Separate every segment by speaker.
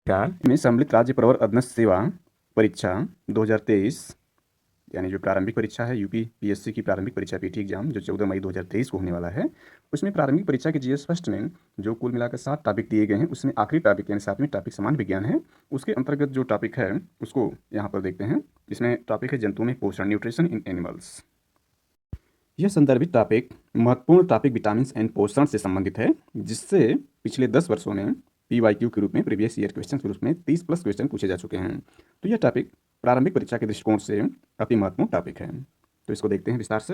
Speaker 1: में सम्मिलित राज्य प्रवर अधीनस्थ सेवा परीक्षा 2023 यानी जो प्रारंभिक परीक्षा है यूपी पीएससी की प्रारंभिक परीक्षा पीटी एग्जाम जो 14 मई 2023 को होने वाला है, उसमें प्रारंभिक परीक्षा के जीएस फर्स्ट में जो कुल मिलाकर 7 टॉपिक दिए गए हैं, उसमें आखिरी टॉपिक यानी 7वें टॉपिक समान विज्ञान है। उसके अंतर्गत जो टॉपिक है उसको यहाँ पर देखते हैं। इसमें टॉपिक है जंतुओं में पोषण, न्यूट्रिशन इन एनिमल्स। यह संदर्भित टॉपिक महत्वपूर्ण टॉपिक विटामिन एंड पोषण से संबंधित है, जिससे पिछले 10 वर्षों में PYQ के रूप में, प्रीवियस ईयर क्वेश्चन के रूप में 30+ क्वेश्चन पूछे जा चुके हैं। तो यह टॉपिक प्रारंभिक परीक्षा के दृष्टिकोण से अति महत्वपूर्ण टॉपिक है। तो इसको देखते हैं विस्तार से।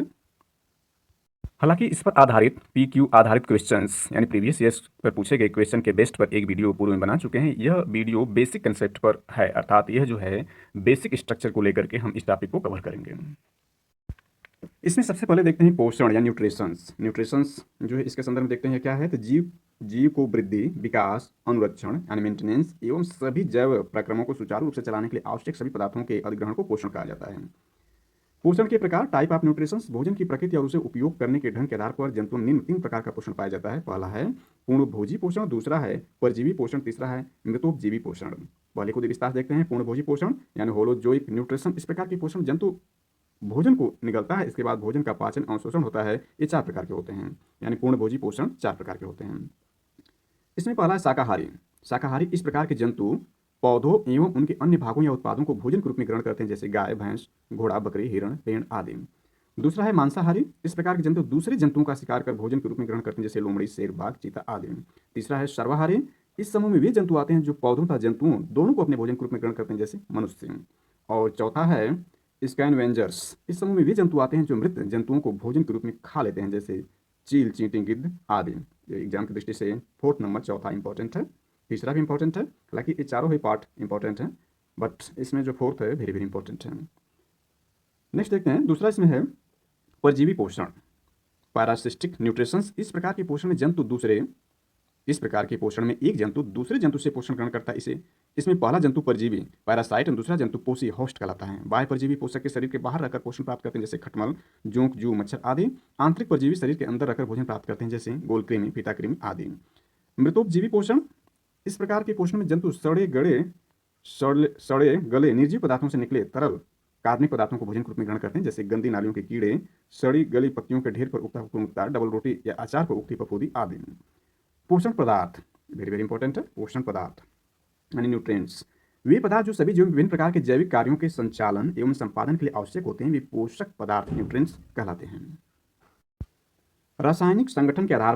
Speaker 1: हालांकि इस पर आधारित PQ आधारित क्वेश्चंस यानी प्रीवियस ईयर्स पर पूछे गए क्वेश्चन के बेस्ट पर एक वीडियो पूर्व में बना चुके हैं। यह वीडियो बेसिक कंसेप्ट पर है, अर्थात यह जो है बेसिक स्ट्रक्चर को लेकर के हम इस टॉपिक को कवर करेंगे। इसमें सबसे पहले देखते हैं पोषण या न्यूट्रिशंस। न्यूट्रिशंस जो है इसके संदर्भ में देखते हैं क्या है, तो जीव को वृद्धि, विकास, अनुरक्षण यानी मेंटेनेंस एवं सभी जैव प्रक्रमों को सुचारू रूप से चलाने के लिए आवश्यक सभी पदार्थों के अधिग्रहण को पोषण कहा जाता है। पोषण के प्रकार, टाइप ऑफ न्यूट्रिशंस, भोजन की प्रकृति और उसे उपयोग करने के ढंग के आधार पर जंतुओं में निम्न 3 प्रकार का पोषण पाया जाता है। पहला है पूर्णभोजी पोषण, दूसरा है परजीवी पोषण, तीसरा है मृतोपजीवी पोषण। पहले को विस्तार देखते हैं। पूर्णभोजी पोषण यानी होलोजोइक न्यूट्रिशन। इस प्रकार के पोषण जंतु भोजन को निगलता है, इसके बाद भोजन का पाचन और शोषण होता है। ये 4 प्रकार के होते हैं, यानी पूर्णभोजी पोषण 4 प्रकार के होते हैं। इसमें पहला है शाकाहारी। शाकाहारी इस प्रकार के जंतु पौधों एवं उनके अन्य भागों या उत्पादों को भोजन के रूप में ग्रहण करते हैं, जैसे गाय, भैंस, घोड़ा, बकरी, हिरण, भेड़ आदि। दूसरा है मांसाहारी। इस प्रकार के जंतु दूसरे जंतुओं का शिकार कर भोजन के रूप में ग्रहण करते हैं, जैसे लोमड़ी, शेर, बाघ, चीता आदि। तीसरा है सर्वाहारी। इस समूह में वे जंतु आते हैं जो पौधों तथा जंतुओं दोनों को अपने भोजन के रूप में ग्रहण करते हैं, जैसे मनुष्य। और चौथा है स्कैनवेंजर्स। इस समूह में वे जंतु आते हैं जो मृत जंतुओं को भोजन के रूप में खा लेते हैं, जैसे चील, चींटी, गिद्ध आदि। एग्जाम की दृष्टि से 4th नंबर चौथा इंपॉर्टेंट है, तीसरा भी इंपॉर्टेंट है। हालांकि ये चारों ही पार्ट इंपॉर्टेंट है, बट इसमें जो 4th है वेरी वेरी इंपॉर्टेंट है। नेक्स्ट देखते हैं, दूसरा इसमें है परजीवी पोषण, पैरासिस्टिक न्यूट्रिशंस। इस प्रकार के पोषण में एक जंतु दूसरे जंतु से पोषण ग्रहण करता है। इसमें पहला जंतु परजीवी पैरासाइट और दूसरा जंतु पोषी होस्ट कहलाता है। बाह्य परजीवी पोषक के शरीर के बाहर रहकर पोषण प्राप्त करते हैं, जैसे खटमल, जोंक, जू, मच्छर आदि। आंतरिक परजीवी शरीर के अंदर रहकर भोजन प्राप्त करते हैं, जैसे गोल कृमि, फीता कृमि आदि। मृतोपजीवी पोषण, इस प्रकार के पोषण में जंतु सड़े गले निर्जीव पदार्थों से निकले तरल कार्बनिक पदार्थों को भोजन के रूप में ग्रहण करते हैं, जैसे गंदी नालियों के कीड़े, सड़ी गली पत्तियों के ढेर पर उगता हुआ डबल रोटी या अचार पर उगती फफूंदी आदि। पोषण पदार्थ वेरी वेरी इंपॉर्टेंट है। पोषण पदार्थ यानी न्यूट्रिएंट्स, वे पदार्थ जो सभी जीव में विभिन्न प्रकार के जैविक कार्यों के संचालन एवं संपादन के लिए आवश्यक होते हैं, वे पोषक पदार्थ न्यूट्रिएंट्स कहलाते हैं। रासायनिक संगठन के आधार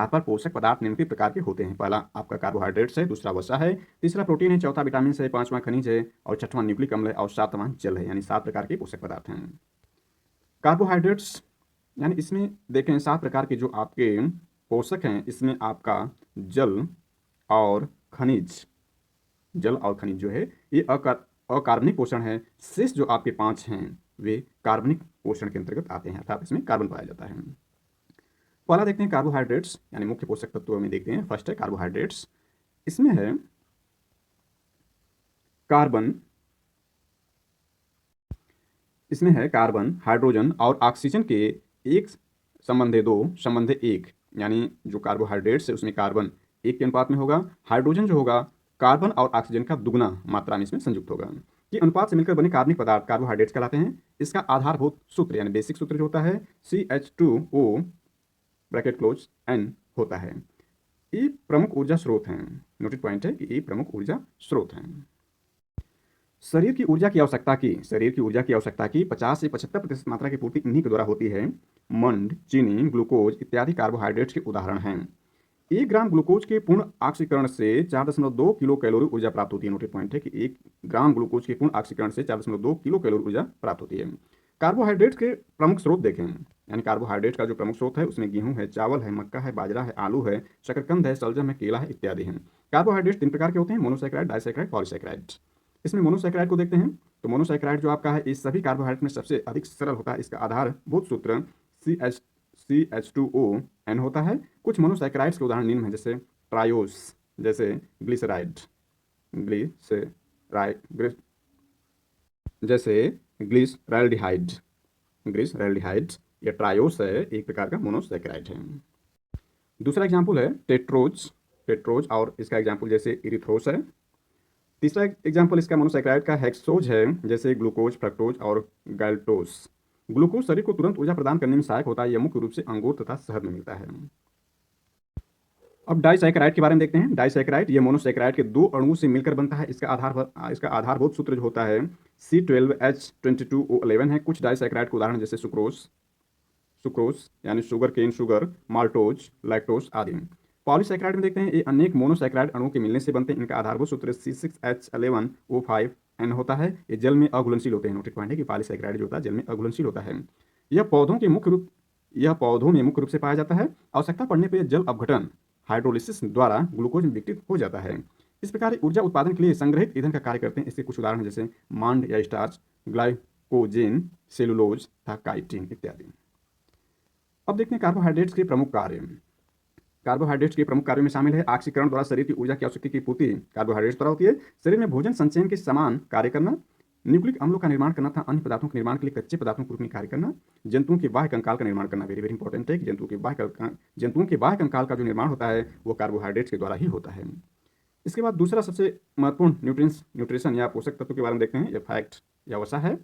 Speaker 1: पर पोषक पदार्थ निम्नलिखित प्रकार के होते हैं। पहला आपका कार्बोहाइड्रेट्स है, दूसरा वसा है, तीसरा प्रोटीन है, चौथा विटामिन है, पांचवां खनिज है और छठवां न्यूक्लिक अम्ल है और सातवां जल है, यानी 7 प्रकार के पोषक पदार्थ हैं। कार्बोहाइड्रेट्स यानी इसमें देखें 7 प्रकार के जो आपके पोषक हैं, इसमें आपका जल और खनिज जो है ये अकार्बनिक पोषण है। शेष जो आपके 5 हैं वे कार्बनिक पोषण के अंतर्गत आते हैं, अर्थात इसमें कार्बन पाया जाता है। पहला देखते हैं कार्बोहाइड्रेट्स यानी मुख्य पोषक तत्वों में देखते हैं। फर्स्ट है कार्बोहाइड्रेट्स। इसमें है कार्बन, हाइड्रोजन और ऑक्सीजन के एक संबंधे 2 संबंधे 1, यानी जो कार्बोहाइड्रेट्स है उसमें कार्बन 1 के अनुपात में होगा। हाइड्रोजन जो होगा कार्बन और ऑक्सीजन का दुगना मात्रा में इसमें संयुक्त होगा। ये अनुपात से मिलकर बने कार्बनिक पदार्थ कार्बोहाइड्रेट्स कहलाते हैं। इसका आधारभूत सूत्र यानी बेसिक सूत्र जो होता है CH2O ब्रैकेट क्लोज N होता है। ये प्रमुख ऊर्जा स्रोत हैं। नोटेड पॉइंट है कि ये प्रमुख ऊर्जा स्रोत हैं। शरीर की ऊर्जा की आवश्यकता की 50 से 75% मात्रा की पूर्ति इन्हीं के द्वारा होती है। मंड, चीनी, ग्लूकोज इत्यादि कार्बोहाइड्रेट्स के उदाहरण हैं। 1 ग्राम ग्लूकोज के पूर्ण ऑक्सीकरण से 4.2 किलो कैलोरी ऊर्जा प्राप्त होती है। नोटेड पॉइंट है कि 1 ग्राम ग्लूकोज के पूर्ण ऑक्सीकरण से 4.2 किलो कैलोरी ऊर्जा प्राप्त होती है। कार्बोहाइड्रेट के प्रमुख स्रोत देखें, यानी कार्बोहाइड्रेट का जो प्रमुख स्रोत है उसमें गेहूं है, चावल है, मक्का है, बाजरा है, आलू है, शकरकंद है, शलजम है, केला है इत्यादि हैं। कार्बोहाइड्रेट 3 प्रकार के होते हैं, मोनोसैकेराइड, डाइसैकेराइड, पॉलीसैकेराइड। इसमें मोनोसैकेराइड को देखते हैं, तो मोनोसैकेराइड जो आपका है इस सभी कार्बोहाइड्रेट में सबसे अधिक सरल होता है। इसका आधारभूत सूत्र CH2ON होता है। कुछ मोनोसैकेराइड्स के उदाहरण निम्न हैं, जैसे ट्रायोस, जैसे ग्लिसरैल्डिहाइड या ट्रायोस है, एक प्रकार का मोनोसैकेराइड है। दूसरा एग्जाम्पल है टेट्रोज और इसका एग्जाम्पल जैसे इरिथ्रोस है। तीसरा एग्जाम्पल इसका मोनोसैकेराइड का हेक्सोज है, जैसे ग्लूकोज, फ्रक्टोज और गैल्टोज। ग्लूकोज शरीर को तुरंत ऊर्जा प्रदान करने में सहायक होता है। यह मुख्य रूप से अंगूर तथा शहद में मिलता है। अब डाइसैकेराइड के बारे में देखते हैं। डाइसैकेराइड ये मोनोसैकेराइड के दो अणुओं से मिलकर बनता है। इसका आधारभूत सूत्र जो होता है C12H22O11 है। कुछ डाइसैकेराइड के उदाहरण जैसे सुक्रोज यानी sugar cane sugar, maltose, lactose आदि। पॉलीसैकेराइड में देखते हैं ये अनेक मोनोसैकेराइड अणुओं के मिलने से बनते हैं। इनका आधारभूत सूत्र C6H11O5N होता है। ये जल में अघुलनशील होते हैं। नोटेड पॉइंट है कि पॉलीसैकेराइड जो होता है जल में अघुलनशील होता है। यह पौधों में मुख्य रूप से पाया जाता है। आवश्यकता पड़ने पर जल अपघटन हाइड्रोलिसिस द्वारा ग्लूकोज में विकसित हो जाता है। इस प्रकार ऊर्जा उत्पादन के लिए संग्रहित ईंधन का कार्य करते हैं। इसके कुछ उदाहरण जैसे मांड या स्टार्च, ग्लाइकोजेन, सेलुलोज तथा काइटिन इत्यादि। अब देखते हैं कार्बोहाइड्रेट्स के प्रमुख कार्य। कार्बोहाइड्रेट्स के प्रमुख कार्यों में शामिल है ऑक्सीकरण द्वारा शरीर की ऊर्जा की आवश्यकता की पूर्ति कार्बोहाइड्रेट्स द्वारा होती है। शरीर में भोजन संचयन के समान कार्य करना, न्यूक्लिक अम्लों का निर्माण करना था, अन्य पदार्थों के निर्माण के लिए कच्चे पदार्थों के रूप में कार्य करना, जंतुओं के बाह्य कंकाल का निर्माण करना। वेरी वेरी इंपॉर्टेंट है कि जंतुओं के बाह्य कंकाल का जो निर्माण होता है वो कार्बोहाइड्रेट्स के द्वारा ही होता है। इसके बाद दूसरा सबसे महत्वपूर्ण न्यूट्रिशन या पोषक तत्व के बारे में देखते हैं। यह फैक्ट या वसा है।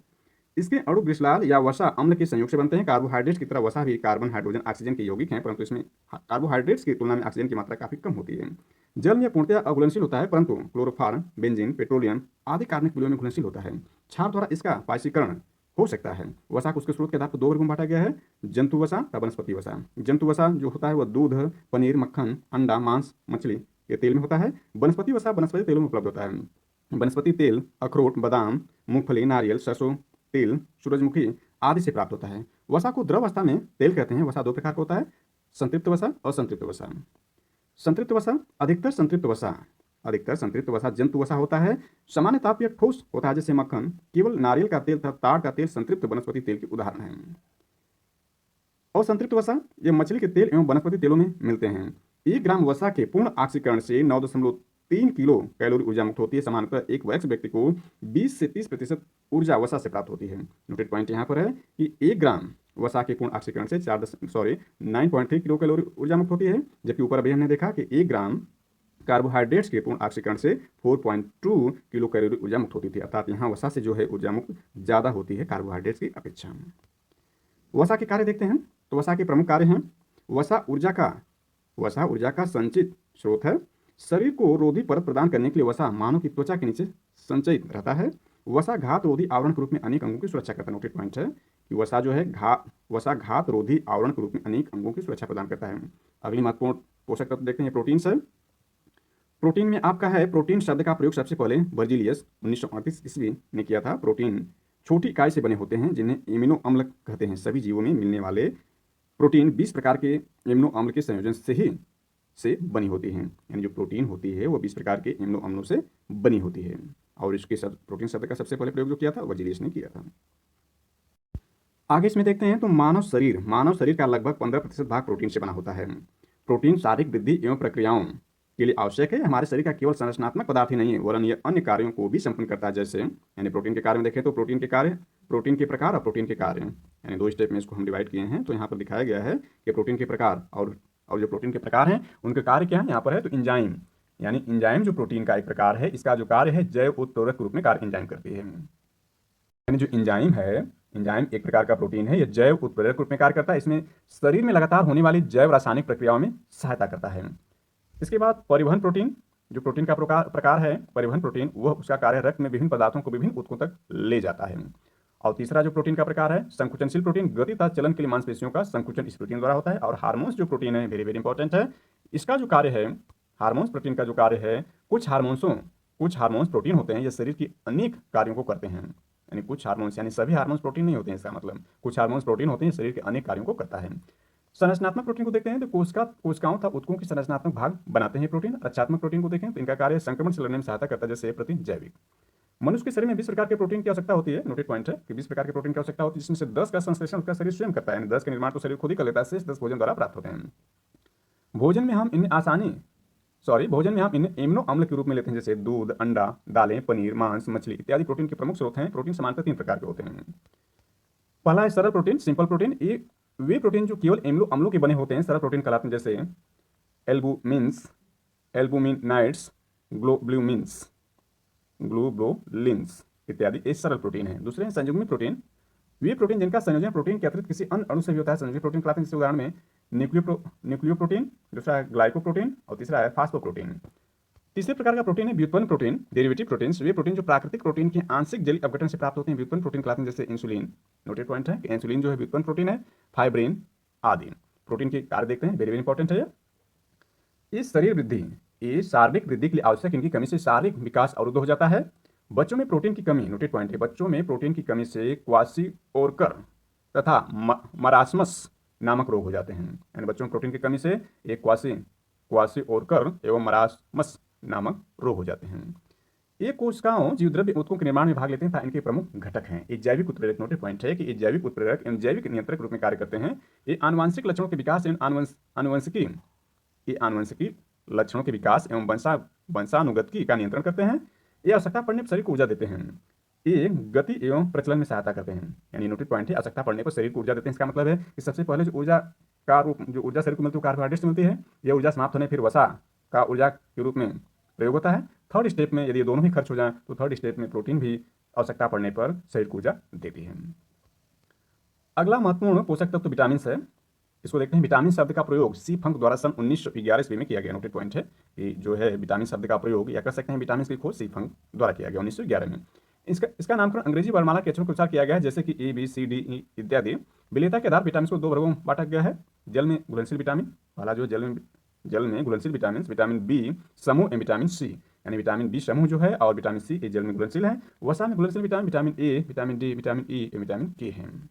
Speaker 1: इसके अणु ग्लिसरॉल या वसा अम्ल के संयोग से बनते हैं। कार्बोहाइड्रेट्स की तरह वसा भी कार्बन, हाइड्रोजन, ऑक्सीजन के यौगिक हैं, परंतु इसमें कार्बोहाइड्रेट्स की तुलना में ऑक्सीजन की मात्रा काफी कम होती है। जल में पूर्णतः अघुलनशील होता है, परंतु क्लोरोफॉर्म, बेंजीन, पेट्रोलियम आदि कार्बनिक विलयन में घुलनशील होता है। क्षार द्वारा इसका पाइशीकरण हो सकता है। वसा को उसके स्रोत के आधार पर दो वर्गों में बांटा गया है, जंतु वसा और वनस्पति वसा। जंतु वसा जो होता है वह दूध, पनीर, मक्खन, अंडा, मांस, मछली के तेल में होता है। वनस्पति वसा वनस्पति तेलों में उपलब्ध होता है। वनस्पति तेल अखरोट, बादाम, मूंगफली, नारियल, सरसों तेल, सूरजमुखी आदि से प्राप्त होता है। वसा को द्रव अवस्था में तेल कहते हैं। वसा दो प्रकार का होता है, संतृप्त वसा और असंतृप्त वसा। संतृप्त वसा अधिकतर संतृप्त वसा जंतु वसा होता है। सामान्य ताप या ठोस होता है, जैसे मक्खन। केवल नारियल का तेल तथा ताड़ का तेल संतृप्त वनस्पति तेल के उदाहरण हैं। और संतृप्त वसा ये मछली के तेल एवं वनस्पति तेलों में मिलते हैं। 1 ग्राम वसा के पूर्ण ऑक्सीकरण से 9.3 किलो कैलोरी ऊर्जा मुक्त होती है। सामान्यतः एक वयस्क व्यक्ति को 20 से 30% ऊर्जा वसा से प्राप्त होती है। नोटेड पॉइंट यहाँ पर है कि 1 ग्राम वसा के पूर्ण ऑक्सीकरण से 9.3 किलो कैलोरी ऊर्जा मुक्त होती है, जबकि ऊपर अभी हमने देखा कि 1 ग्राम कार्बोहाइड्रेट्स के पूर्ण ऑक्सीकरण से 4.2 किलो कैलोरी ऊर्जा मुक्त होती थी। अर्थात यहाँ वसा से जो है ऊर्जा मुक्त ज़्यादा होती है कार्बोहाइड्रेट्स की अपेक्षा। वसा के कार्य देखते हैं। तो वसा के प्रमुख कार्य हैं। वसा ऊर्जा का संचित स्रोत है। शरीर को रोधी परत प्रदान करने के लिए वसा मानव की त्वचा के नीचे संचयित रहता है। वसा घात रोधी आवरण के रूप में अनेक अंगों की सुरक्षा करता है। नोटेड पॉइंट है कि वसा जो है वसा घात रोधी आवरण के रूप में अनेक अंगों की सुरक्षा प्रदान करता है। अगली महत्वपूर्ण पोषक तत्व देखते हैं, प्रोटीन है। प्रोटीन में आपका है, प्रोटीन शब्द का प्रयोग सबसे पहले वर्जिलियस 1938 ईस्वी ने किया था। प्रोटीन छोटी इकाई से बने होते हैं जिन्हें एमिनो अम्ल कहते हैं। सभी जीवों में मिलने वाले प्रोटीन 20 प्रकार के एमिनो अम्ल के संयोजन से बनी होती हैं। यानी जो प्रोटीन होती है वो 20 प्रकार के एमिनो अम्लों से बनी होती है। और इसके प्रोटीन शब्द का सबसे पहले प्रयोग जो किया था वर्जिलियस ने किया था। आगे इसमें देखते हैं तो मानव शरीर का लगभग 15% भाग प्रोटीन से बना होता है। प्रोटीन शारीरिक वृद्धि एवं प्रक्रियाओं के लिए आवश्यक है। हमारे शरीर का केवल संरचनात्मक पदार्थ ही नहीं है, वरन यह अन्य कार्यों को भी संपन्न करता है। जैसे यानी प्रोटीन के कार्य में देखें तो प्रोटीन के प्रकार और प्रोटीन के कार्य, यानी 2 स्टेप में इसको हम डिवाइड किए हैं। तो यहाँ पर दिखाया गया है कि प्रोटीन के प्रकार और जो प्रोटीन के प्रकार हैं उनके कार्य क्या है। यहाँ पर है तो एंजाइम, यानी एंजाइम जो प्रोटीन का एक प्रकार है, इसका जो कार्य है जैव उत्प्रेरक के रूप में कार्य एंजाइम करती है। यानी जो एंजाइम है, एंजाइम एक प्रकार का प्रोटीन है, यह जैव उत्प्रेरक रूप में कार्य करता है। इसमें शरीर में लगातार होने वाली जैव रासायनिक प्रक्रियाओं में सहायता करता है। इसके बाद परिवहन प्रोटीन, जो प्रोटीन का प्रकार है परिवहन प्रोटीन, वह उसका कार्य रक्त में विभिन्न पदार्थों को विभिन्न ऊतकों तक ले जाता है। और तीसरा जो प्रोटीन का प्रकार है संकुचनशील प्रोटीन, गति तथा चलन के लिए मांसपेशियों का संकुचन इस प्रोटीन द्वारा होता है। और हार्मोन्स जो प्रोटीन है वेरी वेरी इंपॉर्टेंट है, इसका जो कार्य है हार्मोन्स प्रोटीन का जो कार्य है, कुछ हार्मोन्स प्रोटीन होते हैं, ये शरीर की अनेक कार्यों को करते हैं। यानी कुछ हार्मोन्स, यानी सभी हार्मोन्स प्रोटीन नहीं होते हैं, इसका मतलब कुछ हार्मोन्स प्रोटीन होते हैं, शरीर के अनेक कार्यों को करता है। संरचनात्मक प्रोटीन को देखते हैं तो कोशिकाओं तथा ऊतकों की संरचनात्मक भाग बनाते हैं प्रोटीन। रक्षात्मक प्रोटीन को देखें तो इनका कार्य संक्रमण से लड़ने में सहायता करता है, जैसे प्रतिजैविक। मनुष्य के शरीर में 20 प्रकार के प्रोटीन की आवश्यकता होती है। नोटेड पॉइंट है कि 20 प्रकार के प्रोटीन की आवश्यकता होती है, जिसमें से 10 का संश्लेषण उसका शरीर स्वयं करता है। यानी 10 का निर्माण तो शरीर खुद ही कर लेता है, शेष 10 भोजन द्वारा प्राप्त होते हैं। भोजन में हम इन्हें एमिनो अम्ल के रूप में लेते हैं, जैसे दूध, अंडा, दालें, पनीर, मांस, मछली इत्यादि प्रोटीन के प्रमुख स्रोत हैं। प्रोटीन सामान्यतः 3 प्रकार के होते हैं। पहला है सरल प्रोटीन, सिंपल प्रोटीन। ये वे प्रोटीन जो केवल एमिनो अम्लों के बने होते हैं सरल प्रोटीन कहलाते हैं, जैसे एल्बुमिनाइड्स, ग्लोबुलिन्स इत्यादि ये सरल प्रोटीन है। दूसरे हैं संयुग्मित प्रोटीन, वे प्रोटीन जिनका संयोजन प्रोटीन के अतिरिक्त किसी अन्य अणु से भी होता है। संयुग्मित प्रोटीन कहलाते हैं, जैसे उदाहरण में न्यूक्लियोप्रोटीन, दूसरा है ग्लाइकोप्रोटीन और तीसरा है फास्फोप्रोटीन। तीसरे प्रकार का प्रोटीन है व्युत्पन्न प्रोटीन, डेरिवेटिव प्रोटीन्स। वे प्रोटीन जो प्राकृतिक प्रोटीन के आंशिक जलीय अपघटन से प्राप्त होते हैं व्युत्पन्न प्रोटीन कहलाते हैं, जैसे इंसुलिन। नोटेड पॉइंट है कि इंसुलिन जो है व्युत्पन्न प्रोटीन है, फाइब्रिन आदि। प्रोटीन के कार्य देखते हैं, वेरी वेरी इंपॉर्टेंट है। ये शरीर वृद्धि, ये शारीरिक वृद्धि के लिए आवश्यक इनकी कमी से शारीरिक विकास अवरुद्ध हो जाता है। बच्चों में प्रोटीन की कमी, नोटेड पॉइंट है, बच्चों में प्रोटीन की कमी से क्वासिओरकर तथा मरासमस नामक रोग हो जाते हैं। यानी बच्चों में प्रोटीन की कमी से एक क्वासिओरकर एवं मरासमस नामक रोग हो जाते हैं। ये कोशिकाओं जीवद्रव्य ऊतकों के निर्माण में भाग लेते हैं तथा इनके प्रमुख घटक हैं। ये जैविक उत्प्रेरक, नोटेड पॉइंट है कि ये जैविक उत्प्रेरक एवं जैविक नियंत्रक रूप में कार्य करते हैं। ये आनुवंशिक लक्षणों के विकास एवं आनुवंशिकी लक्षणों के विकास एवं वंशानुगतिकी का नियंत्रण करते हैं। ये आवश्यकता पड़ने पर शरीर को ऊर्जा देते हैं। ये गति एवं प्रचलन में सहायता करते हैं। यानी नोटेड पॉइंट है, आवश्यकता पड़ने पर शरीर को ऊर्जा देते हैं। इसका मतलब है कि सबसे पहले जो ऊर्जा का रूप, जो ऊर्जा शरीर को मिलती है कार्बोहाइड्रेट से मिलती है। यह ऊर्जा समाप्त होने फिर वसा का ऊर्जा के रूप में प्रयोग होता है। थर्ड स्टेप में यदि दोनों ही खर्च हो जाए तो थर्ड स्टेप में प्रोटीन भी आवश्यकता पड़ने पर शरीर को ऊर्जा देती है। अगला महत्वपूर्ण पोषक तत्व विटामिन है, इसको देखते हैं। विटामिन शब्द का प्रयोग सी फंक द्वारा सन 1911 ईस्वी में किया गया। नोटेड पॉइंट है कि जो है विटामिन शब्द का प्रयोग या कह सकते हैं विटामिन की खोज सी फंक द्वारा किया गया 1911 में। इसका नामकरण अंग्रेजी वर्णमाला के अक्षरों के अनुसार किया गया है, जैसे कि A B C D E इत्यादि। विलेयता के आधार विटामिन को दो वर्गों में बांटा गया है। जल में घुलनशील विटामिन, पहला जो जल में घुलनशील विटामिन बी समूह एवं विटामिन सी, यानी विटामिन बी समूह जो है और विटामिन सी ये जल में घुलनशील है। वसा में घुलनशील vitamin A, vitamin D, vitamin E एवं विटामिन के हैं।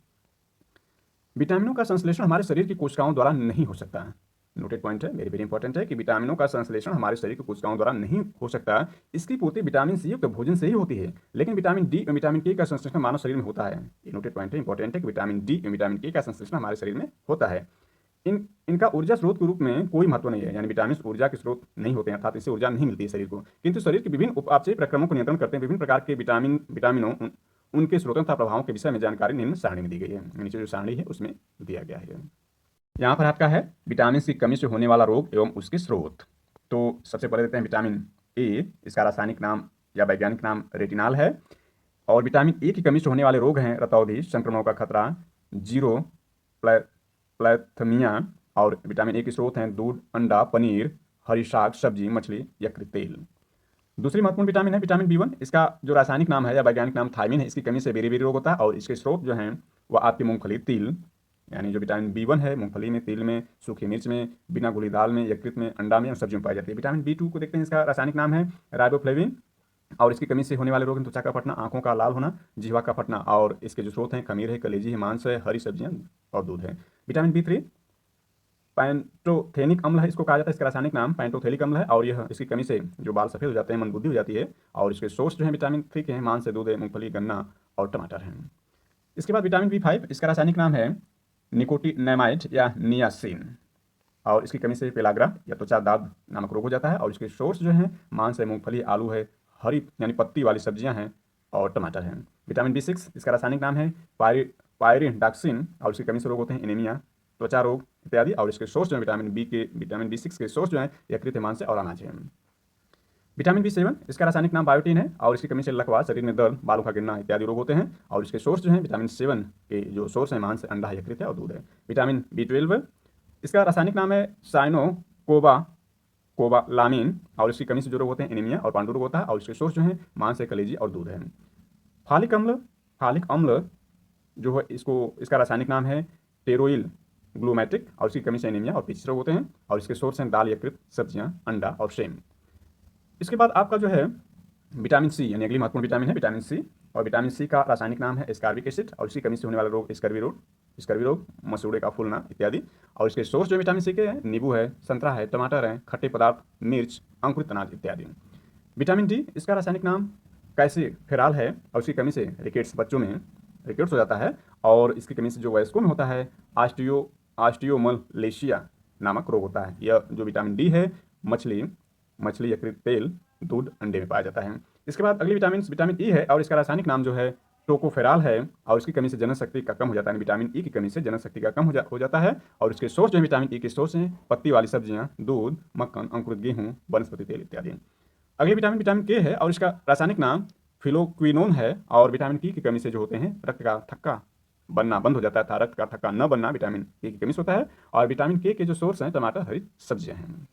Speaker 1: विटामिनों का संश्लेषण हमारे शरीर की कोशिकाओं द्वारा नहीं हो सकता है। नोटेड पॉइंट है, वेरी वेरी इंपॉर्टेंट है कि विटामिनों का संश्लेषण हमारे शरीर की कोशिकाओं द्वारा नहीं हो सकता। इसकी पूर्ति विटामिन सी युक्त भोजन से ही होती है। लेकिन विटामिन डी और विटामिन के का संश्लेषण मानव शरीर में होता है। ये नोटेड पॉइंट है, इंपॉर्टेंट है कि विटामिन डी और विटामिन के का संश्लेषण हमारे शरीर में होता है। इनका ऊर्जा स्रोत के रूप में कोई महत्व नहीं है, यानी विटामिन ऊर्जा के स्रोत नहीं होते हैं, अर्थात इससे ऊर्जा नहीं मिलती है शरीर को। किंतु शरीर के विभिन्न उपापचयी प्रक्रमों को नियंत्रण करते हैं। विभिन्न प्रकार के विटामिनों उनके स्रोतों तथा प्रभावों के विषय में जानकारी निम्न सारणी में दी गई है। नीचे जो सारणी है उसमें दिया गया है। यहाँ पर आपका है विटामिन की कमी से होने वाला रोग एवं उसके स्रोत। तो सबसे पहले देते हैं विटामिन ए, इसका रासायनिक नाम या वैज्ञानिक नाम रेटिनाल है। और विटामिन ए की कमी से होने वाले रोग हैं रतौंधी, संक्रमणों का खतरा, जीरो प्लैथमिया। और विटामिन ए के स्रोत हैं दूध, अंडा, पनीर, हरी शाक, सब्जी, मछली, यकृत तेल। दूसरी महत्वपूर्ण विटामिन है विटामिन बी1, इसका जो रासायनिक नाम है या वैज्ञानिक नाम थायमिन है। इसकी कमी से बेरी रोग होता है और इसके स्रोत जो हैं वह आपकी मूंगफली, तिल, यानी जो विटामिन बी1 है मूंगफली में, तिल में, सूखी मिर्च में, बिना घुली दाल में, यकृत में, अंडा में और सब्जियों में पाई जाती है। विटामिन बी2 को देखते हैं, इसका रासायनिक नाम है राइबोफ्लेविन। और इसकी कमी से होने वाले रोग हैं त्वचा का फटना, आंखों का लाल होना, जिह्वा का फटना। और इसके जो स्रोत हैं खमीर है, कलेजी है, मांस है, हरी सब्जियां और दूध है। विटामिन बी3 पैंटोथेनिक अम्ल है, इसको कहा जाता है। इसका रासायनिक नाम पैंटोथेनिक अम्ल है। और यह इसकी कमी से जो बाल सफ़ेद हो जाते हैं, मंदबुद्धि हो जाती है। और इसके सोर्स जो है विटामिन 3 के हैं, मांस है, दूध है, मूंगफली, गन्ना और टमाटर हैं। इसके बाद विटामिन बी5, इसका रासायनिक नाम है निकोटिनेमाइड या नियासिन। और इसकी कमी से पेलाग्रा या त्वचा दाद नामक रोग हो जाता है। और इसके सोर्स जो हैं मांस है, मूंगफली, आलू है, हरी यानी पत्ती वाली सब्जियां हैं और टमाटर हैं। विटामिन बी6, इसका रासायनिक नाम है पायरिडॉक्सिन। और इसकी कमी से रोग होते हैं एनीमिया, त्वचा रोग इत्यादि। और इसके सोर्स जो है विटामिन बी6 के सोर्स जो है यकृत, मांस और अनाज है। विटामिन बी7, इसका रासायनिक नाम बायोटीन है। और इसकी कमी से लकवा, शरीर में दर्द, बालों का गिरना इत्यादि रोग होते हैं। और इसके सोर्स जो है विटामिन 7 के जो सोर्स है मांस, अंडा, यकृत है और दूध है। विटामिन बी12, इसका रासायनिक नाम है साइनोकोबालामिन। और इसकी कमी से जो रोग होते हैं एनीमिया और पांडु रोग होता है। और इसके सोर्स जो है मांस है, कलेजी और दूध है। फालिक अम्ल जो है इसका रासायनिक नाम है टेरोइल ग्लूमेट्रिक। और इसकी कमी से एनीमिया और पित्त रोग होते हैं। और इसके सोर्स हैं दाल, यकृत, सब्जियां, अंडा और सेम। इसके बाद आपका जो है विटामिन सी, यानी अगली महत्वपूर्ण विटामिन है विटामिन सी। और विटामिन सी का रासायनिक नाम है एस्कॉर्बिक एसिड। और इसी कमी से होने वाला रोग स्कर्वी रोग, मसूड़े का फूलना इत्यादि। और इसके सोर्स जो विटामिन सी के हैं नींबू है, संतरा है, टमाटर है, खट्टे पदार्थ, मिर्च, अंकुरित अनाज इत्यादि। विटामिन डी, इसका रासायनिक नाम कैल्सिफेरॉल है। और इसकी कमी से रिकेट्स, बच्चों में रिकेट्स हो जाता है। और इसकी कमी से जो वयस्कों में होता है ऑस्टियोमलेशिया नामक रोग होता है। यह जो विटामिन डी है मछली, यकृत, तेल, दूध, अंडे में पाया जाता है। इसके बाद अगली विटामिन ई है। और इसका रासायनिक नाम जो है टोकोफेराल है और इसकी कमी से जनन शक्ति का कम हो जाता है, विटामिन ई की कमी से जनन शक्ति का कम हो जाता है। और इसके सोर्स जो है विटामिन ई के सोर्स हैं पत्ती वाली सब्जियां, दूध, मक्खन, अंकुरित गेहूं, वनस्पति तेल इत्यादि। अगले विटामिन विटामिन के है और इसका रासायनिक नाम फिलोक्विनोन है। और विटामिन की कमी से जो होते हैं रक्त का थक्का बनना बंद हो जाता है, रक्त का थक्का न बनना विटामिन के की कमी से होता है। और विटामिन के जो सोर्स हैं टमाटर, हरी सब्जियां हैं।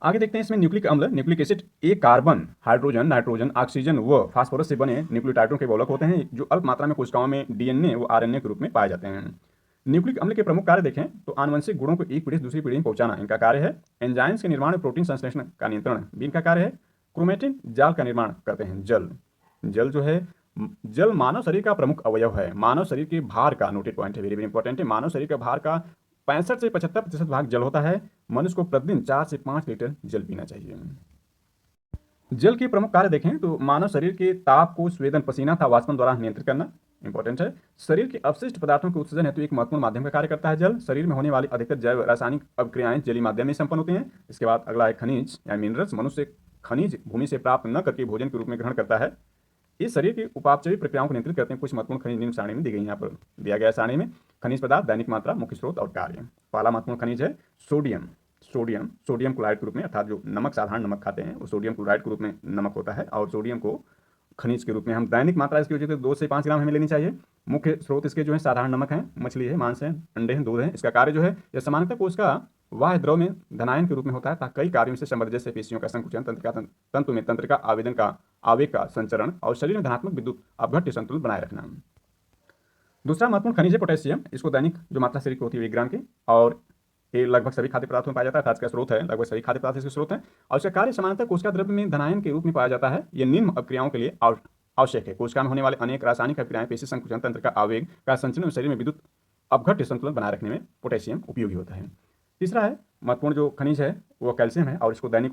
Speaker 1: आगे देखते हैं इसमें न्यूक्लिक अम्ल, न्यूक्लिक एसिड एक कार्बन, हाइड्रोजन, नाइट्रोजन, ऑक्सीजन व फास्फोरस से बने न्यूक्लियोटाइडों के बहुलक होते हैं जो अल्प मात्रा में कोशिकाओं में डीएनए व आरएनए के रूप में पाए जाते हैं। न्यूक्लिक अम्ल के प्रमुख कार्य देखें तो आनुवंशिक गुणों को एक पीढ़ी से दूसरी पीढ़ी में पहुंचाना इनका कार्य है। एंजाइम्स के निर्माण में प्रोटीन संश्लेषण का नियंत्रण भी इनका कार्य है। क्रोमेटिन जाल का निर्माण करते हैं। जल जो है, जल मानव शरीर का प्रमुख अवयव है। मानव शरीर के भार का, नोटेड पॉइंट है, वेरी वेरी इंपॉर्टेंट है, मानव शरीर का भार का 65 से 75% भाग जल होता है। मनुष्य को प्रतिदिन 4 से 5 लीटर जल पीना चाहिए। जल के प्रमुख कार्य देखें तो मानव शरीर के ताप को स्वेदन, पसीना तथा वाष्पन द्वारा नियंत्रित करना इंपॉर्टेंट है। शरीर के अपशिष्ट पदार्थों के उत्सर्जन हेतु एक महत्वपूर्ण माध्यम का कार्य करता है जल। शरीर में होने वाली अधिकतर जैव रासायनिक अभिक्रियाएं जलीय माध्यम में संपन्न होती हैं। इसके बाद अगला है खनिज या मिनरल्स। मनुष्य खनिज भूमि से प्राप्त न करके भोजन के रूप में ग्रहण करता है। इस शरीर की उपापचयी प्रक्रियाओं को नियंत्रित करते हैं। कुछ महत्वपूर्ण खनिज निम्न सारणी में दी गई, यहाँ पर दिया गया सारणी में खनिज पदार्थ, दैनिक मात्रा, मुख्य स्रोत और कार्य। पहला महत्वपूर्ण खनिज है सोडियम। सोडियम क्लोराइड के रूप में, अर्थात जो नमक, साधारण नमक खाते हैं वो सोडियम क्लोराइड के रूप में नमक होता है। और सोडियम को खनिज के रूप में हम दैनिक मात्रा इसकी वजह से 2 से 5 ग्राम हमें लेनी चाहिए। मुख्य स्रोत इसके जो है साधारण नमक है, मछली है, मांस है, अंडे हैं, दूध है। इसका कार्य जो है यह सामान्यतः कोशिका वाह्य द्रव में धनायन के रूप में होता है ताकि कई कार्यों से संबंधित, जैसे पेशियों का संकुचन, तंतु में तंत्रिका आवेदन का, आवेग का संचरण और शरीर में धनात्मक विद्युत अपघट्य संतुलन बनाए रखना। दूसरा महत्वपूर्ण खनिज है पोटेशियम। इसको दैनिक जो मात्रा शरीर की होती है 1 ग्राम की, और ये लगभग सभी खाद्य पदार्थों में पाया जाता है, अर्थात इसका स्रोत है, लगभग सभी खाद्य पदार्थ इसके स्रोत हैं। और इसका कार्य सामान्यतः कोशिका द्रव्य में धनायन के रूप में पाया जाता है। यह निम्न अभिक्रियाओं के लिए आवश्यक है। कोशिका में होने वाले अनेक रासायनिक अभिक्रियाएं, पेशी संकुचन, तंत्र का आवेग का संचलन, शरीर में विद्युत अपघट्य संतुलन बनाए रखने में पोटेशियम उपयोगी होता है। तीसरा है महत्वपूर्ण जो खनिज है वो कैल्शियम है। और इसको दैनिक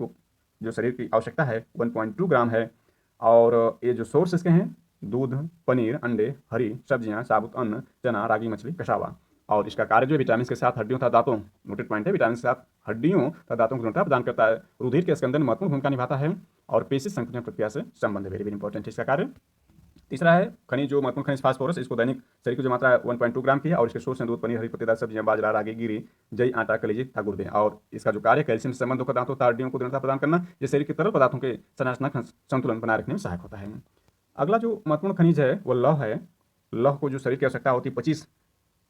Speaker 1: जो शरीर की आवश्यकता है 1.2 ग्राम है। और ये जो सोर्स इसके हैं दूध, पनीर, अंडे, हरी सब्जियां, साबुत अन्न, चना, रागी, मछली, कसावा। और इसका कार्य जो है विटामिन के साथ हड्डियों तथा दांतों, नोटेड पॉइंट है, विटामिन के साथ हड्डियों तथा दांतों को दृढ़ता प्रदान करता है। रुधिर के स्कंदन में महत्वपूर्ण भूमिका निभाता है और पेशी संकुचन प्रक्रिया से संबंध है, वेरी वेरी इंपॉर्टेंट है इसका कार्य। तीसरा है खनिज जो महत्वपूर्ण खनिज फास्फोरस। इसको दैनिक शरीर की जो मात्रा है 1.2 ग्राम की है। और इसके सोर्स हैं दूध, पनीर, हरी पत्तेदार सब्जियां, बाजरा, रागी, गिरी, जई, आटा, कलेजी तथा गुर्दे। और इसका जो कार्य कैल्शियम से संबंध होकर दांतों तथा हड्डियों को दृढ़ता प्रदान करना, ये शरीर के तरल पदार्थों के संरचनात्मक संतुलन बनाए रखने में सहायक होता है। अगला जो महत्वपूर्ण खनिज है वो लौह है। लौह को जो शरीर की आवश्यकता होती है 25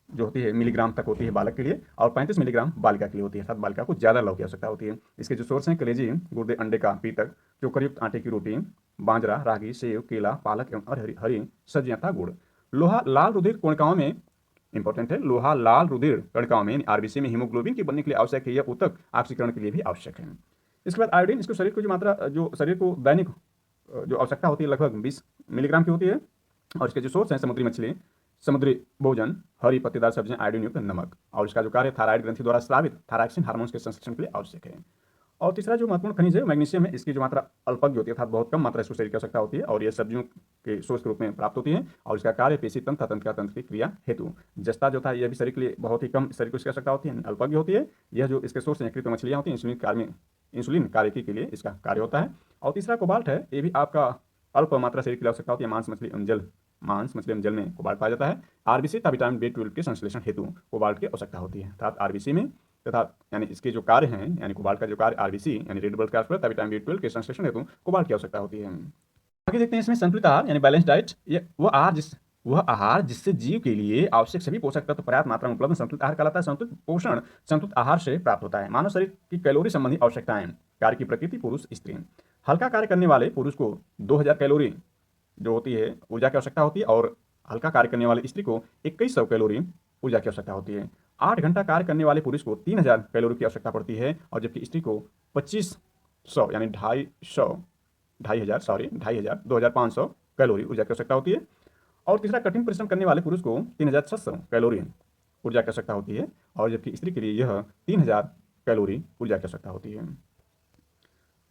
Speaker 1: जो होती है मिलीग्राम तक होती है बालक के लिए, और 35 मिलीग्राम बालिका के लिए होती है, अर्थात बालिका को ज़्यादा लौह की आवश्यकता होती है। इसके जो सोर्स हैं कलेजी, गुर्दे, अंडे का पीतक, चोकरयुक्त आटे की रोटी, बाजरा, रागी, सेव, केला, पालक एवं हरी सब्जियां था गुड़। लोहा लाल रुधिर कोशिकाओं में इंपॉर्टेंट है, लोहा लाल रुधिर कणिकाओं में आरबीसी में हीमोग्लोबिन के बनने के लिए आवश्यक है। यह ऊतक ऑक्सीकरण के लिए भी आवश्यक है। इसके बाद आयोडीन, इसको शरीर को जो मात्रा, जो शरीर को दैनिक जो आवश्यकता होती है लगभग 20 मिलीग्राम की होती है। और इसके जो सोर्स हैं समुद्री मछली, समुद्री भोजन, हरी पत्तेदार सब्जियां, आयोडीन युक्त नमक। और इसका जो कार्य थायराइड ग्रंथि द्वारा स्रावित थायरॉक्सिन हार्मोन्स के संश्लेषण के लिए आवश्यक है। और तीसरा जो महत्वपूर्ण खनिज है मैग्नीशियम है। इसकी जो मात्रा अल्पज्ञ होती है, अर्थात बहुत कम मात्रा इसको शरीर की आवश्यकता होती है। और यह सब्जियों के सोर्स के रूप में प्राप्त होती है। और इसका कार्य पेशी तंत्र की क्रिया हेतु। जस्ता जो था यह भी शरीर के लिए बहुत ही कम शरीर को इसकी आवश्यकता होती है, अल्पज्ञ होती है। यह जो इसके सोर्स यकृत में मछलियाँ होती हैं, इंसुलिन कार्यकी के लिए इसका कार्य होता है। और तीसरा कोबाल्ट है, ये भी आपका अल्प मात्रा शरीर की आवश्यकता होती है। मांस, मछली एवं जल में कोबाल्ट पाया जाता है। आरबीसी तथा विटामिन B12 के संश्लेषण हेतु कोबाल्ट की आवश्यकता होती है, अर्थात आरबीसी में तथा यानी इसके जो कार्य हैं, यानी कोबाल्ट का जो कार्य आरबीसी यानी रेड ब्लड सेल्स तथा विटामिन B12 के संश्लेषण हेतु कोबाल्ट की आवश्यकता होती है। आगे देखते हैं इसमें संतुलित आहार यानी बैलेंस डाइट। ये वह आहार जिससे जीव के लिए आवश्यक सभी पोषक तत्व पर्याप्त मात्रा में उपलब्ध संतुलित आहार कहलाता है। संतुलित पोषण संतुलित आहार से प्राप्त होता है। मानव शरीर की कैलोरी संबंधी आवश्यकताएं, कार्य की प्रकृति, पुरुष, स्त्री। हल्का कार्य करने वाले पुरुष को 2000 कैलोरी जो होती है ऊर्जा की आवश्यकता होती है, और हल्का कार्य करने वाली स्त्री को 2100 कैलोरी ऊर्जा की आवश्यकता होती है। 8 घंटा कार्य करने वाले पुरुष को 3000 कैलोरी की आवश्यकता पड़ती है, और जबकि स्त्री को 2500 यानी 2500 कैलोरी ऊर्जा की आवश्यकता होती है। और तीसरा कठिन परिश्रम करने वाले पुरुष को 3600 कैलोरी ऊर्जा की आवश्यकता होती है, और जबकि स्त्री के लिए यह 3000 कैलोरी ऊर्जा की आवश्यकता होती है।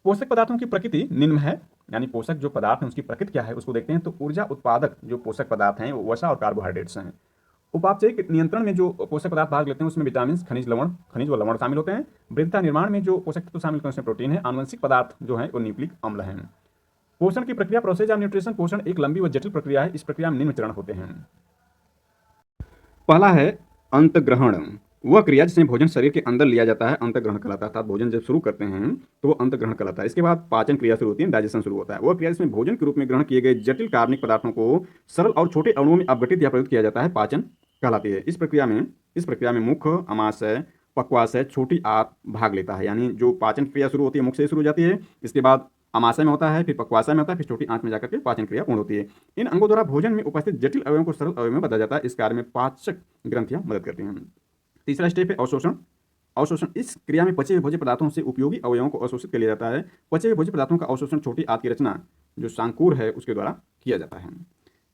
Speaker 1: पोषक पदार्थों की प्रकृति निम्न है, यानी पोषक जो पदार्थ हैं उसकी प्रकृति क्या है उसको देखते हैं। तो ऊर्जा उत्पादक जो पोषक पदार्थ हैं वो वसा और कार्बोहाइड्रेट्स हैं। उपापचयी नियंत्रण में जो पोषक पदार्थ भाग लेते हैं उसमें विटामिन, खनिज व लवण शामिल होते हैं। वृद्धता निर्माण में जो पोषक तत्व शामिल होते हैं उसमें प्रोटीन है। आनुवंशिक पदार्थ जो है वो न्यूक्लिक अम्ल हैं। पोषण की प्रक्रिया, प्रोसेस ऑफ न्यूट्रिशन। पोषण एक लंबी व जटिल प्रक्रिया है। इस प्रक्रिया में निम्न चरण होते हैं। पहला है अंतग्रहण। वह क्रिया जिसमें भोजन शरीर के अंदर लिया जाता है अंतग्रहण कहलाता है। अर्थात भोजन जब शुरू करते हैं तो वो अंतग्रहण कहलाता है। इसके बाद पाचन क्रिया शुरू होती है, डाइजेशन शुरू होता है। वह क्रिया जिसमें भोजन के रूप में ग्रहण किए गए जटिल कार्बनिक पदार्थों को सरल और छोटे अणुओं में अपघटित या प्रयुक्त किया जाता है, पाचन कहलाती है। इस प्रक्रिया में मुख्य, अमाशय, पक्वाशय, छोटी आंत भाग लेता है। यानी जो पाचन क्रिया शुरू होती है मुख से शुरू हो जाती है, इसके बाद अमाशय में होता है, फिर पक्वाशय में होता है, फिर छोटी आंत में जाकर के पाचन क्रिया पूर्ण होती है। इन अंगों द्वारा भोजन में उपस्थित जटिल अवयवों को सरल अवयव में बदला जाता है। इस कार्य में पाचक ग्रंथियां मदद करती हैं। तीसरा स्टेप है अवशोषण। अवशोषण इस क्रिया में पचे हुए भोज्य पदार्थों से उपयोगी अवयवों को अवशोषित कर लिया जाता है। पचे हुए भोज्य पदार्थों का अवशोषण छोटी आंत की रचना जो सांकुर है उसके द्वारा किया जाता है।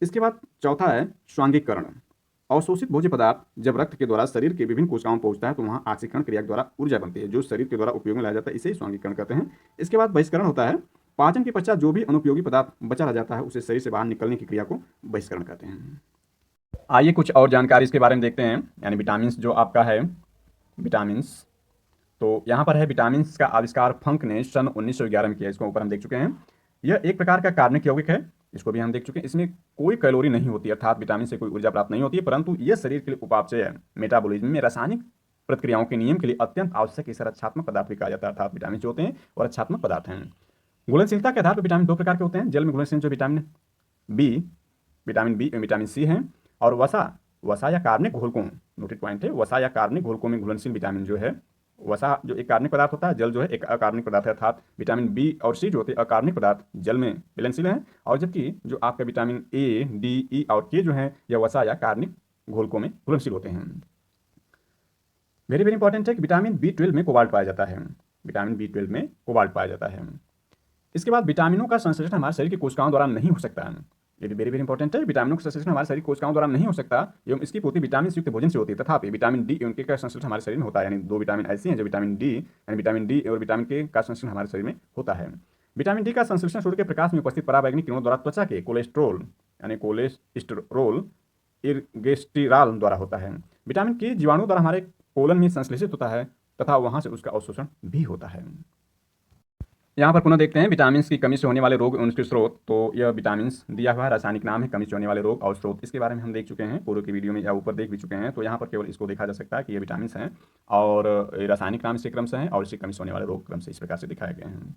Speaker 1: इसके बाद चौथा है स्वांगिकरण। अवशोषित भोज्य पदार्थ जब रक्त के द्वारा शरीर के विभिन्न कोशिकाओं में पहुंचता है तो वहां ऑक्सीकरण क्रिया के द्वारा ऊर्जा बनती है जो शरीर के द्वारा उपयोग में लाया जाता है। इसे स्वांगिकरण कहते हैं। इसके बाद बहिष्करण होता है। पाचन के पश्चात जो भी अनुपयोगी पदार्थ बचा रह जाता है उसे शरीर से बाहर निकलने की क्रिया को बहिष्करण कहते हैं। आइए कुछ और जानकारी इसके बारे में देखते हैं। यानी विटामिन जो आपका है विटामिन, तो यहाँ पर है विटामिन का आविष्कार फंक ने सन 1911 में किया। इसको ऊपर हम देख चुके हैं। यह एक प्रकार का कार्बनिक यौगिक है, इसको भी हम देख चुके हैं। इसमें कोई कैलोरी नहीं होती, अर्थात विटामिन से कोई ऊर्जा प्राप्त नहीं होती है, परंतु यह शरीर के लिए उपापचय मेटाबॉलिज्म में रासायनिक प्रक्रियाओं के नियम के लिए अत्यंत आवश्यक इसे रक्षात्मक पदार्थ भी कहा जाता है। अर्थात विटामिन जो होते हैं और रक्षात्मक पदार्थ हैं। घुलनशीलता के आधार पर विटामिन दो प्रकार के होते हैं। जल में घुलनशील जो विटामिन बी, विटामिन सी है, और वसा या कार्बनिक घोलकों, नोटेड पॉइंट है, वसा या कार्बनिक घोलकों में घुलनशील विटामिन जो है, वसा जो एक कार्बनिक पदार्थ होता है, जल जो है एक अकार्बनिक पदार्थ है। अर्थात विटामिन बी और सी जो होते हैं अकार्बनिक पदार्थ जल में घुलनशील हैं, और जबकि जो आपका विटामिन ए, डी, ई और के जो है यह वसा या कार्बनिक घोलकों में घुलनशील होते हैं। वेरी वेरी इंपॉर्टेंट है कि विटामिन बी 12 में कोबाल्ट पाया जाता है। विटामिन बी 12 में कोबाल्ट पाया जाता है। इसके बाद विटामिनों का संश्लेषण हमारे शरीर की कोशिकाओं द्वारा नहीं हो सकता है। ये भी वेरी वेरी इंपॉर्टेंट है। विटामिनों का संश्लेषण हमारे शरीर कोशिकाओं द्वारा नहीं हो सकता एवं इसकी पूर्ति विटामिन युक्त भोजन से होती है। तथापि विटामिन डी एवं के का संश्लेषण हमारे शरीर में होता है। यानी दो विटामिन ऐसे हैं जो विटामिन डी और विटामिन के का संश्लेषण हमारे शरीर में होता है। विटामिन डी का संश्लेषण सूर्य के प्रकाश में उपस्थित पराबैंगनी किरणों द्वारा त्वचा के कोलेस्टेरोल इर्गेस्टिराल द्वारा होता है। विटामिन के जीवाणु द्वारा हमारे कोलन में संश्लेषित होता है तथा वहां से उसका अवशोषण भी होता है। यहाँ पर पुनः देखते हैं विटामिन की कमी से होने वाले रोग उनके स्रोत। तो यह विटामिन दिया हुआ रासायनिक नाम है, कमी से होने वाले रोग और स्रोत। इसके बारे में हम देख चुके हैं पूर्व की वीडियो में या ऊपर देख भी चुके हैं। तो यहाँ पर केवल इसको देखा जा सकता है कि ये विटामिन हैं और रासायनिक नाम इसके क्रम से हैं और इसकी कमी से होने वाले रोग क्रम से इस प्रकार से दिखाए गए हैं।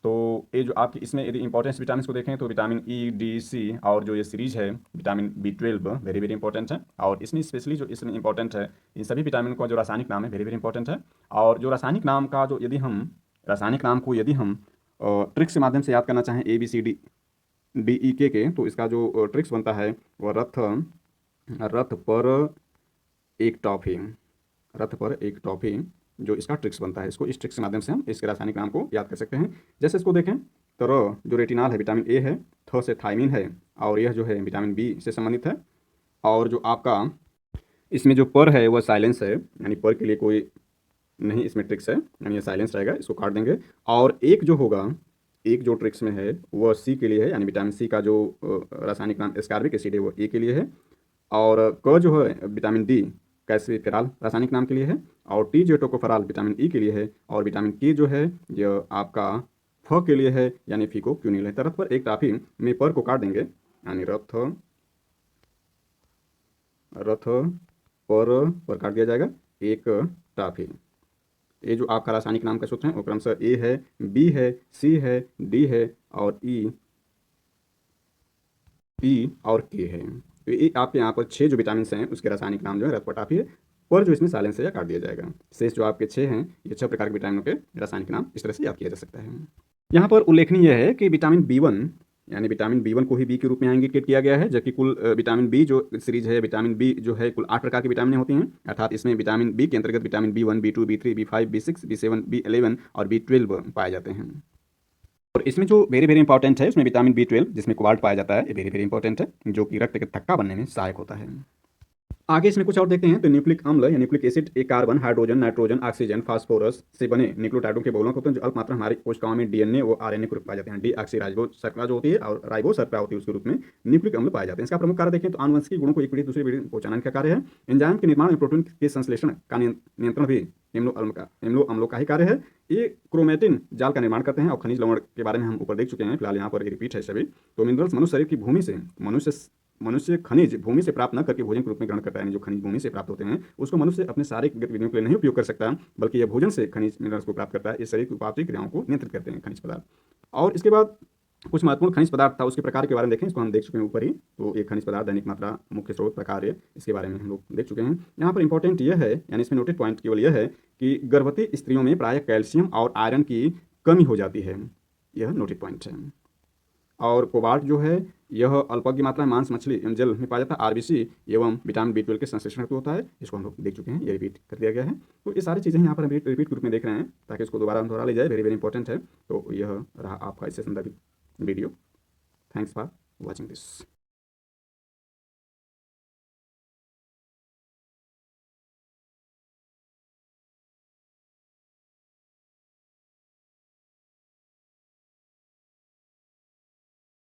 Speaker 1: तो ये जो आपकी इसमें यदि इंपॉर्टेंस विटामिन को देखें तो विटामिन ई, डी, सी और जो ये सीरीज है vitamin B 12 very very important है। और इसमें स्पेशली जो इसमें इंपॉर्टेंट है इन सभी विटामिन का जो रासायनिक नाम है वेरी वेरी इंपॉर्टेंट है। और जो रासायनिक नाम का जो रासायनिक नाम को यदि हम ट्रिक्स के माध्यम से याद करना चाहें ABCD तो इसका जो ट्रिक्स बनता है वह रथ पर एक टॉफी जो इसका ट्रिक्स बनता है। इसको इस ट्रिक्स के माध्यम से हम इसके रासायनिक नाम को याद कर सकते हैं। जैसे इसको देखें तो जो रेटिनॉल है विटामिन ए है, थ से थायमिन है और यह जो है विटामिन बी से संबंधित है। और जो आपका इसमें जो पर है वह साइलेंस है, यानी पर के लिए कोई नहीं इसमें ट्रिक्स है, यानी ये साइलेंस रहेगा, इसको काट देंगे। और एक जो ट्रिक्स में है वह सी के लिए है, यानी विटामिन सी का जो रासायनिक नाम एस्कार्बिक एसिड है वो ए के लिए है। और क जो है विटामिन डी कैल्सिफेरॉल रासायनिक नाम के लिए है। और टी जो टोकोफेरॉल विटामिन ई के लिए है। और विटामिन के जो है यह आपका फ के लिए है, यानी फिकोक्यूनिल है। रथ पर एक टाफी में पर को काट देंगे, यानी रथ पर काट दिया जाएगा एक टाफी। ये जो आपका रासायनिक नाम का सूत्र है वो क्रमशः ए है, बी है, सी है, डी है और ई और के है। तो ये आपके यहाँ पर 6 जो विटामिन हैं उसके रासायनिक नाम जो है रथ पर टाफी है, पर जो इसमें साइलेंस से या काट दिया जाएगा। शेष जो आपके 6 हैं ये 6 प्रकार के विटामिनों के रासायनिक नाम इस तरह से याद किया जा सकता है। यहाँ पर उल्लेखनीय यह है कि विटामिन B1 यानी विटामिन B1 को ही बी के रूप में इंडिकेट किया गया है, जबकि कुल विटामिन बी जो सीरीज है विटामिन बी जो है कुल 8 प्रकार की विटामिन होती हैं। अर्थात इसमें विटामिन बी के अंतर्गत vitamin B1, B2, B3, B5, B6, B7, B11 और B12 पाए जाते हैं। और इसमें जो वेरी वेरी इंपॉर्टेंट है उसमें विटामिन B12 जिसमें कोबाल्ट पाया जाता है, ये वेरी वेरी इंपॉर्टेंट है, जो कि रक्त के थक्का बनने में सहायक होता है। आगे इसमें कुछ और देखते हैं तो न्यूक्लिक अम्ल या न्यूक्लिक एसिड एक carbon, hydrogen, nitrogen, oxygen, phosphorus से बने न्यूक्लियोटाइडों के बहुलक होते हैं जो अल्प मात्रा हमारी कोशिकाओं में डीएनए और आरएनए के रूप में पाए जाते हैं। डीऑक्सी राइबो शर्करा जो होती है और राइबो शर्करा होती है उसके रूप में न्यूक्लिक अम्ल पाए जाते हैं। इसका प्रमुख कार्य देखें तो आनुवंशिक गुणों को एक पीढ़ी से दूसरी पीढ़ी में पहुंचाने का कार्य है। एंजाइम के निर्माण में प्रोटीन के संश्लेषण का नियंत्रण भी एम्लो अम्लों का ही कार्य है। ये क्रोमेटिन जाल का निर्माण करते हैं और खनिज लवण के बारे में हम ऊपर देख चुके हैं, फिलहाल यहाँ पर रिपीट है सभी। तो मिनरल्स मनुष्य शरीर की भूमि से मनुष्य खनिज भूमि से प्राप्त न करके भोजन के रूप में ग्रहण करता है। यानी जो खनिज भूमि से प्राप्त होते हैं उसको मनुष्य अपने शारीरिक गतिविधियों के लिए नहीं उपयोग कर सकता, बल्कि यह भोजन से खनिज मिनरल्स को प्राप्त करता है। इस शरीर की उपापचय क्रियाओं को नियंत्रित करते हैं खनिज पदार्थ। और इसके बाद कुछ महत्वपूर्ण खनिज पदार्थ था उसके प्रकार के बारे में देखें, इसको हम देख चुके हैं ऊपर ही। तो एक खनिज पदार्थ, दैनिक मात्रा, मुख्य स्रोत, प्रकार, इसके बारे में हम लोग देख चुके हैं। यहाँ पर इंपॉर्टेंट यह है, यानी इसमें नोटेड पॉइंट केवल यह है कि गर्भवती स्त्रियों में प्रायः कैल्शियम और आयरन की कमी हो जाती है, यह नोटेड पॉइंट है। और कोबाल्ट जो है यह अल्पज्ञ मात्रा में मांस, मछली एवं जल में पाया जाता है। आरबीसी एवं विटामिन B12 के संश्लेषण हेतु होता है, इसको हम लोग देख चुके हैं, ये रिपीट कर दिया गया है। तो ये सारी चीज़ें यहाँ पर हम रिपीट के रूप में देख रहे हैं ताकि इसको दोबारा दोहरा ले जाए, वेरी वेरी इंपॉर्टेंट है। तो यह रहा आपका इससे संदर्भित video. Thanks for watching this.